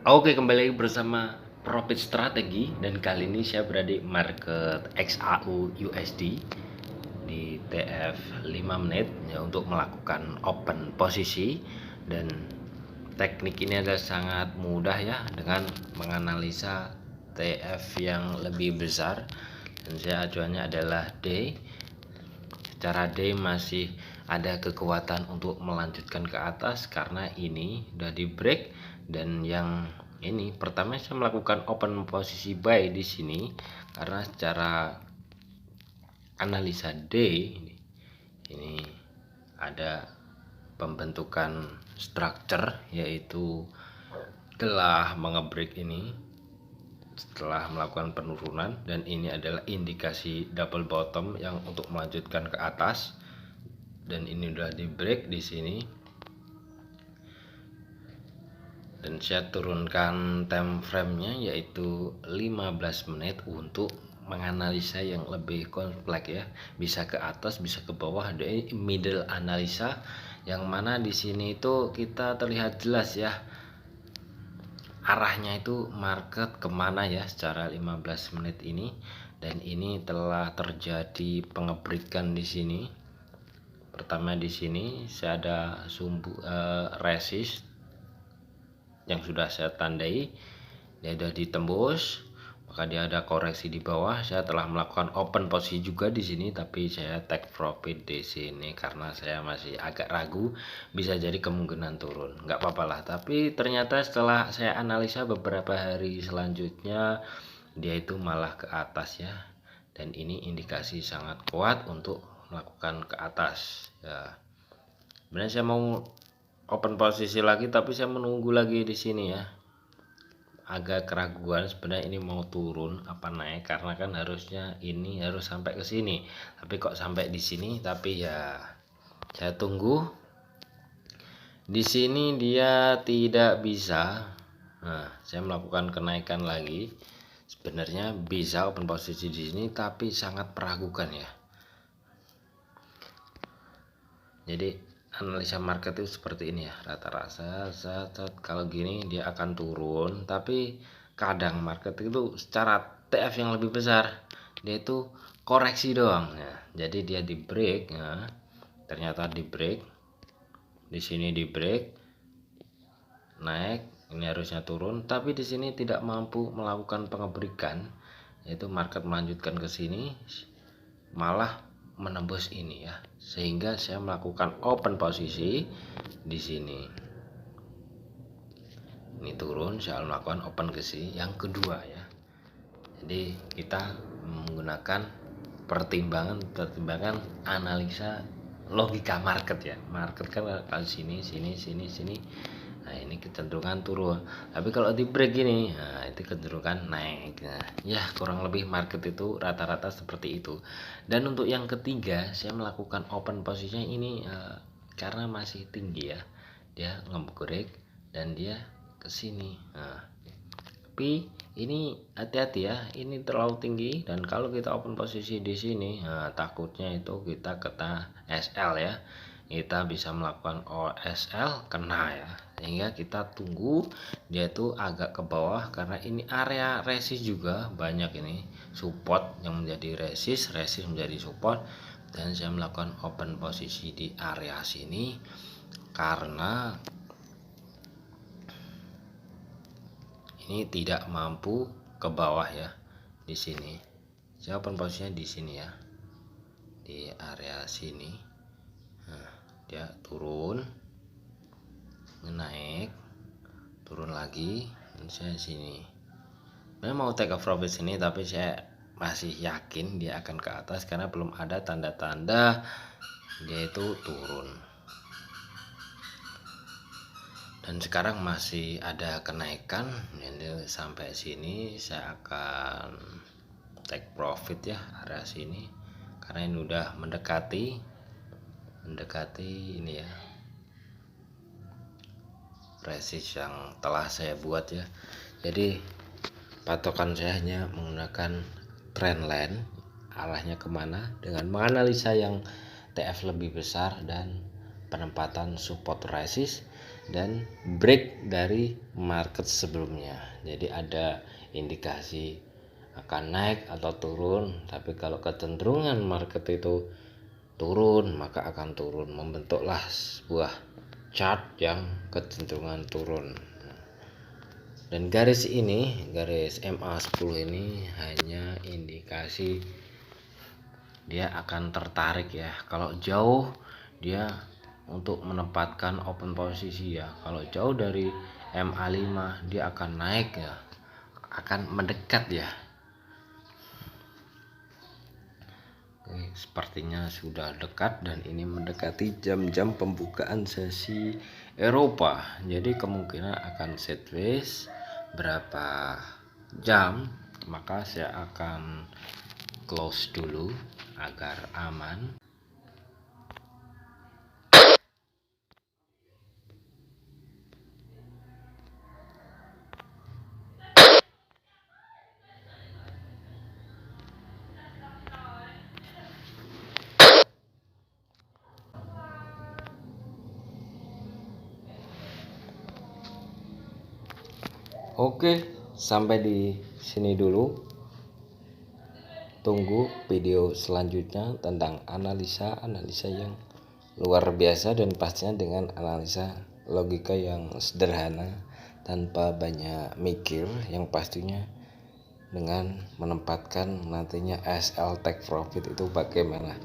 Oke, kembali lagi bersama Profit Strategi dan kali ini saya berada di market XAU USD di TF 5 menit ya, untuk melakukan open posisi. Dan teknik ini adalah sangat mudah ya, dengan menganalisa TF yang lebih besar, dan saya acuannya adalah D. Secara D masih ada kekuatan untuk melanjutkan ke atas karena ini udah di break. Dan yang ini pertama saya melakukan open posisi buy di sini karena secara analisa D ini ada pembentukan structure, yaitu telah mengebreak ini setelah melakukan penurunan, dan ini adalah indikasi double bottom yang untuk melanjutkan ke atas. Dan ini udah di break di sini, dan saya turunkan time frame-nya yaitu 15 menit untuk menganalisa yang lebih kompleks ya, bisa ke atas bisa ke bawah. Ada middle analisa yang mana di sini itu kita terlihat jelas ya arahnya itu market kemana ya secara 15 menit ini. Dan ini telah terjadi pengebrikan di sini. Pertama di sini saya ada resist yang sudah saya tandai, dia sudah ditembus, maka dia ada koreksi di bawah. Saya telah melakukan open posisi juga di sini, tapi saya take profit di sini karena saya masih agak ragu, bisa jadi kemungkinan turun. Nggak apa-apa lah, tapi ternyata setelah saya analisa beberapa hari selanjutnya, dia itu malah ke atas ya, dan ini indikasi sangat kuat untuk melakukan ke atas ya. Sebenarnya saya mau open posisi lagi, tapi saya menunggu lagi di sini ya, agak keraguan sebenarnya ini mau turun apa naik, karena kan harusnya ini harus sampai ke sini, tapi kok sampai di sini. Tapi ya saya tunggu di sini, dia tidak bisa. Nah, saya melakukan kenaikan lagi, sebenarnya bisa open posisi di sini, tapi sangat meragukan ya. Jadi analisa market itu seperti ini ya, rata-rata kalau gini dia akan turun, tapi kadang market itu secara TF yang lebih besar dia itu koreksi doang ya. Jadi dia di break ya, ternyata di break di sini, di break naik, ini harusnya turun, tapi di sini tidak mampu melakukan pengebrikan, yaitu market melanjutkan ke sini malah menembus ini ya, sehingga saya melakukan open posisi di sini. Ini turun, saya melakukan open ke sini yang kedua ya. Jadi kita menggunakan pertimbangan analisa logika market ya. Market kan kalau sini sini, nah ini kecenderungan turun, tapi kalau di break gini, nah itu kecenderungan naik. Nah ya, kurang lebih market itu rata-rata seperti itu. Dan untuk yang ketiga saya melakukan open posisinya ini karena masih tinggi ya, dia ngebreak dan dia ke sini. Nah, tapi ini hati-hati ya, ini terlalu tinggi, dan kalau kita open posisi di sini, nah, takutnya itu kita kena SL ya, kita bisa melakukan OSL kena ya, sehingga kita tunggu dia itu agak ke bawah, karena ini area resist juga banyak, ini support yang menjadi resist menjadi support. Dan saya melakukan open posisi di area sini karena ini tidak mampu ke bawah ya. Di sini saya open posisinya di sini ya, di area sini. Nah, dia turun, naik, turun lagi, dan saya sini. Saya mau take a profit sini, tapi saya masih yakin dia akan ke atas karena belum ada tanda-tanda dia itu turun. Dan sekarang masih ada kenaikan, jadi sampai sini saya akan take profit ya, area sini, karena ini udah mendekati ini ya, resist yang telah saya buat ya. Jadi patokan saya hanya menggunakan trendline, arahnya kemana, dengan menganalisa yang TF lebih besar dan penempatan support resist. dan break dari market sebelumnya. Jadi ada indikasi akan naik atau turun, tapi kalau kecenderungan market itu turun maka akan turun, membentuklah sebuah chart yang kecenderungan turun. Dan garis ini, garis MA10 ini hanya indikasi dia akan tertarik ya. Kalau jauh dia untuk menempatkan open posisi ya. Kalau jauh dari MA5 dia akan naik ya, akan mendekat ya. Oke, sepertinya sudah dekat dan ini mendekati jam-jam pembukaan sesi Eropa. Jadi kemungkinan akan sideways berapa jam, maka saya akan close dulu agar aman. Oke, sampai di sini dulu. Tunggu video selanjutnya tentang analisa yang luar biasa dan pastinya dengan analisa logika yang sederhana tanpa banyak mikir, yang pastinya dengan menempatkan nantinya SL take profit itu bagaimana.